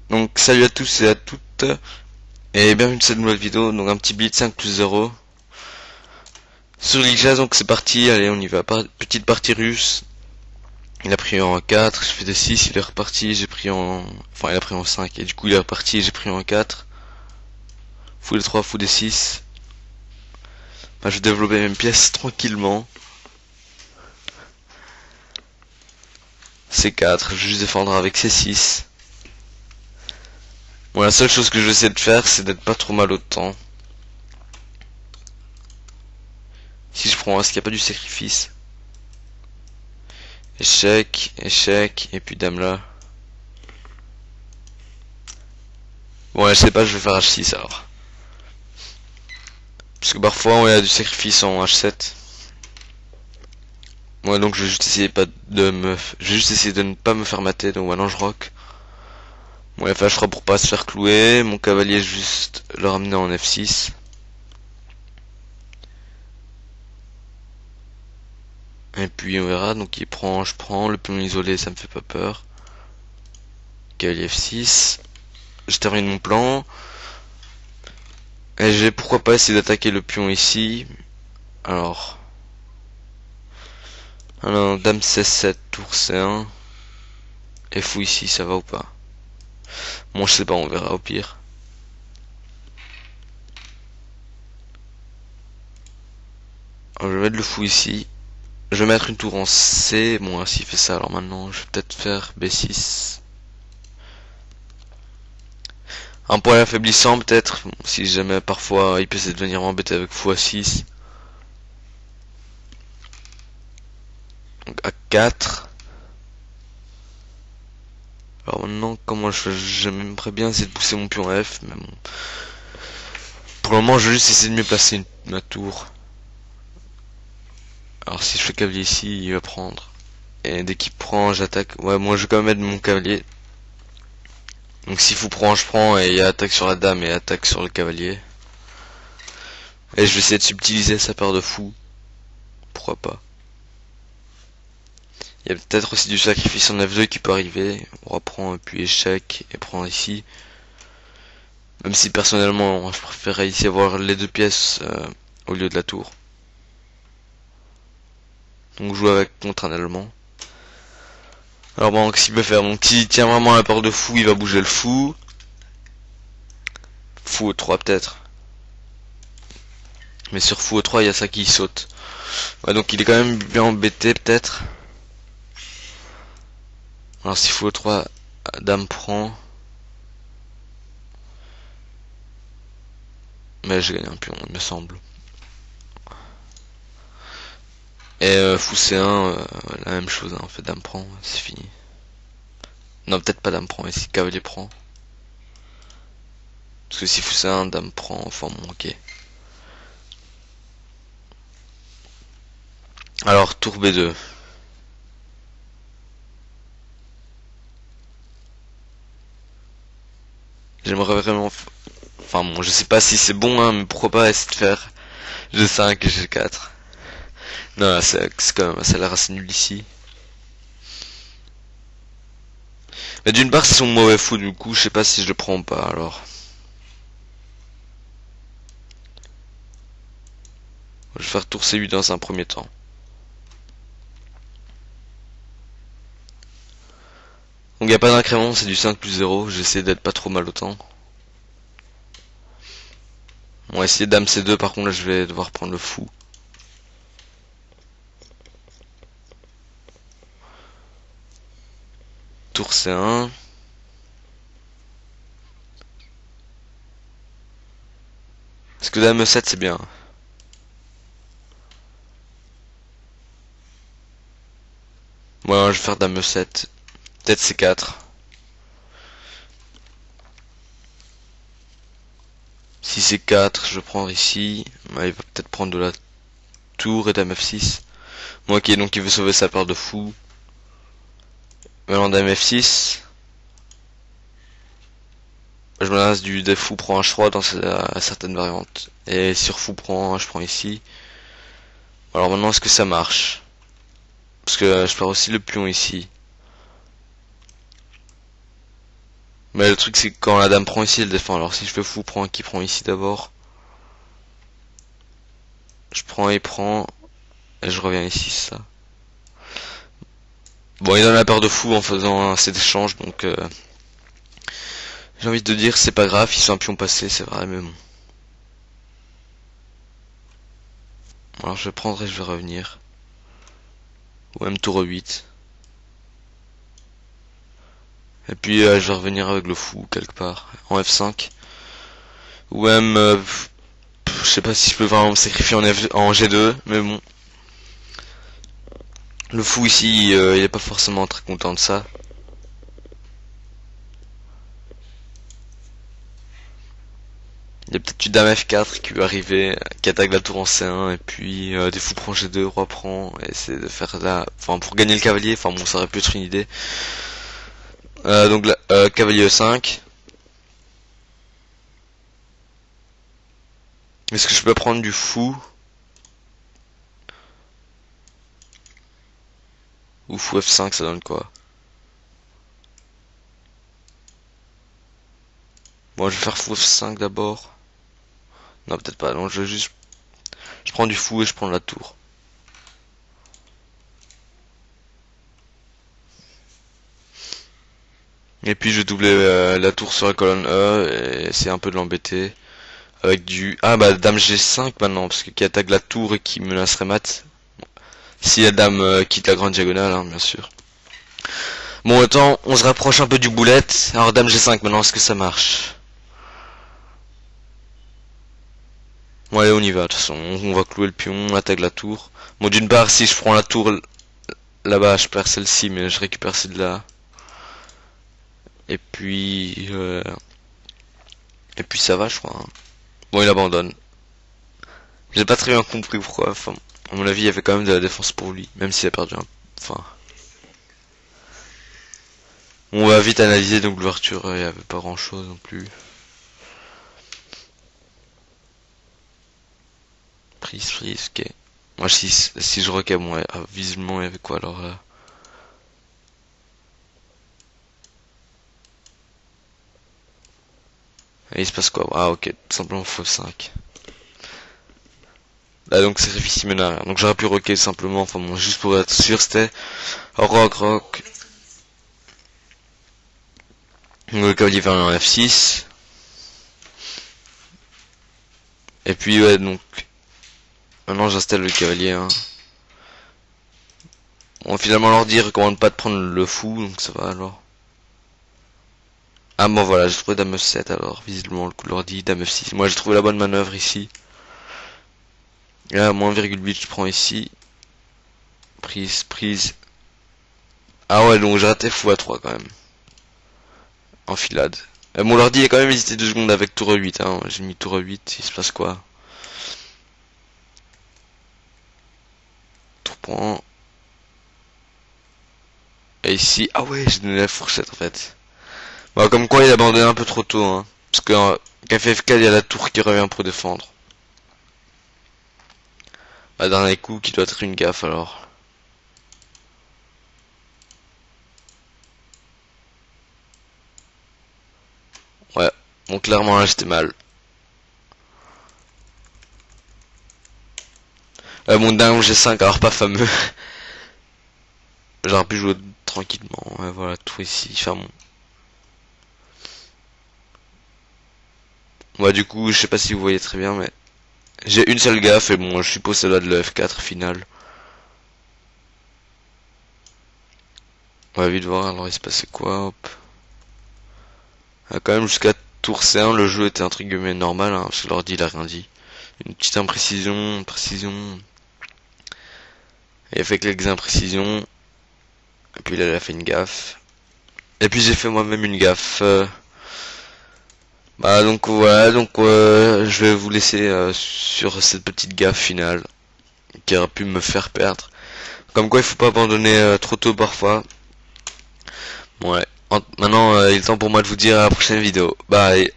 Donc salut à tous et à toutes et bienvenue dans cette nouvelle vidéo. Donc un petit blitz 5+0 sur Liga. Donc c'est parti, allez on y va. Petite partie russe. Il a pris en 4, je fais des 6, il est reparti, j'ai pris en... Enfin il a pris en 5 et du coup il est reparti et j'ai pris en 4. Fou des 3, fou des 6. Enfin, je vais développer mes pièces tranquillement. C4, je vais juste défendre avec C6. Bon, la seule chose que je vais essayer de faire, c'est d'être pas trop mal au temps. Si je prends, est-ce qu'il n'y a pas du sacrifice? Échec, échec, et puis dame là. Bon, là, je sais pas, je vais faire H6 alors. Parce que parfois, on a du sacrifice en H7. Ouais, donc je vais juste essayer je vais juste essayer de ne pas me faire mater, donc maintenant je rock. Bon, il va falloir je ferai pour pas se faire clouer. Mon cavalier, juste le ramener en F6. Et puis on verra, donc il prend, je prends, le pion isolé, ça me fait pas peur. Cavalier F6. Je termine mon plan. Et j'ai pourquoi pas essayer d'attaquer le pion ici. Alors, dame C7, tour C1. Et fou ici, ça va ou pas? Bon, je sais pas, on verra au pire. Alors, je vais mettre le fou ici. Je vais mettre une tour en C. Bon, s'il fait ça, alors maintenant, je vais peut-être faire B6. Un point affaiblissant, peut-être. Bon, si jamais, parfois, il peut essayer de venir m'embêter avec fou A6. Donc, A4. Alors maintenant, comment j'aimerais bien essayer de pousser mon pion F, mais bon. Pour le moment, je vais juste essayer de mieux placer ma tour. Alors si je fais cavalier ici, il va prendre. Et dès qu'il prend, j'attaque. Ouais, moi je vais quand même mettre mon cavalier. Donc si fou prend, je prends et il attaque sur la dame et attaque sur le cavalier. Et je vais essayer de subtiliser sa paire de fou. Pourquoi pas. Il y a peut-être aussi du sacrifice en F2 qui peut arriver. On reprend puis échec et prend ici. Même si personnellement, je préférerais ici avoir les deux pièces au lieu de la tour. Donc joue avec contre un allemand. Alors bon, qu'est-ce qu'il peut faire? Donc s'il tient vraiment la paire de fou, il va bouger le fou. Fou E3 peut-être. Mais sur fou E3, il y a ça qui saute. Ouais, donc il est quand même bien embêté peut-être. Alors si fou E3, dame prend. Mais j'ai gagné un pion, il me semble. Et fou C1, la même chose, hein, en fait, dame prend, c'est fini. Non, peut-être pas dame prend, ici cavalier prend. Parce que si fou C1, dame prend, enfin bon, ok. Alors, tour B2. J'aimerais vraiment... Enfin bon, je sais pas si c'est bon, hein, mais pourquoi pas essayer de faire G5 et G4. Non, c'est quand même, ça a l'air assez nul ici. Mais d'une part, c'est son mauvais fou, du coup, je sais pas si je le prends ou pas, alors. Je vais faire tour C8 dans un premier temps. Donc il n'y a pas d'incrément, c'est du 5+0, j'essaie d'être pas trop mal au temps. On va essayer dame C2, par contre là je vais devoir prendre le fou. Tour C1. Parce que dame E7 c'est bien. Ouais, je vais faire dame E7. Peut-être C4. Si c'est 4, je vais prendre ici. Ouais, il va peut-être prendre de la tour et dame F6. Bon, ok, donc il veut sauver sa paire de fou. Maintenant dame F6. Je me lance du def fou prend H3 dans certaines variantes. Et sur fou prend, je prends ici. Alors maintenant, est-ce que ça marche? Parce que je perds aussi le pion ici. Mais le truc c'est que quand la dame prend ici, elle défend. Alors si je fais fou, prend qui prend ici d'abord. Je prends et prends. Et je reviens ici, ça. Bon, il donne la paire de fou en faisant cet échange, donc j'ai envie de dire c'est pas grave, ils sont un pion passé, c'est vrai, mais bon. Alors je vais prendre et je vais revenir. Ou même tour 8. Et puis je vais revenir avec le fou quelque part, en F5. Ou même, je sais pas si je peux vraiment me sacrifier en G2, mais bon. Le fou ici, il est pas forcément très content de ça. Il y a peut-être une dame F4 qui va arriver, qui attaque la tour en C1, et puis des fous prend G2, roi prend, et c'est de faire là, enfin pour gagner le cavalier, enfin bon ça aurait pu être une idée. Donc là, cavalier E5. Est-ce que je peux prendre du fou? Ou fou F5, ça donne quoi? Bon, je vais faire fou F5 d'abord. Non, peut-être pas. Non, je prends du fou et je prends la tour. Et puis je vais doubler la tour sur la colonne E et c'est un peu de l'embêter. Avec du... Ah bah dame G5 maintenant, parce que qui attaque la tour et qui menacerait mat. Si la dame quitte la grande diagonale, hein, bien sûr. Bon, autant, on se rapproche un peu du boulette. Alors dame G5 maintenant, est-ce que ça marche? Bon allez, on y va, de toute façon, on va clouer le pion, on attaque la tour. Bon, d'une part, si je prends la tour là-bas, je perds celle-ci, mais je récupère celle-là. Et puis ça va, je crois. Hein. Bon, il abandonne. J'ai pas très bien compris pourquoi. Enfin, à mon avis, il y avait quand même de la défense pour lui, même s'il a perdu un... Enfin... On va vite analyser, donc l'ouverture, il y avait pas grand-chose non plus. Prise, ok. Moi, si je requais, bon, visiblement, il y avait quoi alors et il se passe quoi? Ah, ok, tout simplement x5. Là, donc, c'est ici menard. Donc, j'aurais pu roquer simplement, enfin bon, juste pour être sûr, c'était rock. Donc, le cavalier vers en F6. Et puis, ouais, donc, maintenant, j'installe le cavalier, hein. Bon, finalement, l'ordi recommande pas de prendre le fou, donc ça va alors. Ah bon voilà, j'ai trouvé dame F7 alors, visiblement l'ordi, dame F6. Moi j'ai trouvé la bonne manœuvre ici. Et là, moins 1,8 je prends ici. Prise. Ah ouais, donc j'ai raté fou à 3 quand même. Enfilade. Bon, l'ordi a quand même hésité 2 secondes avec tour 8, hein. J'ai mis tour 8, il se passe quoi? Tour prend. Et ici, ah ouais, j'ai donné la fourchette en fait. Bah, comme quoi il a abandonné un peu trop tôt, hein. Parce que café F4, il y a la tour qui revient pour défendre. Bah, dernier coup qui doit être une gaffe alors. Ouais, bon clairement là j'étais mal. Mon dame G5, alors pas fameux. J'aurais pu jouer tranquillement. Ouais, voilà, tout ici, enfin bon. Ouais, du coup, je sais pas si vous voyez très bien, mais j'ai une seule gaffe et bon, je suppose celle-là de le F4 final. On va vite voir, alors il se passait quoi, hop. Quand même, jusqu'à tour C1, le jeu était entre guillemets normal, hein, parce que l'ordi il a rien dit. Une petite imprécision, précision. Il a fait quelques imprécisions. Et puis là, il a fait une gaffe. Et puis j'ai fait moi-même une gaffe. Bah donc voilà, donc je vais vous laisser sur cette petite gaffe finale qui aurait pu me faire perdre. Comme quoi il faut pas abandonner trop tôt parfois. Bon, ouais. Maintenant il est temps pour moi de vous dire à la prochaine vidéo. Bye.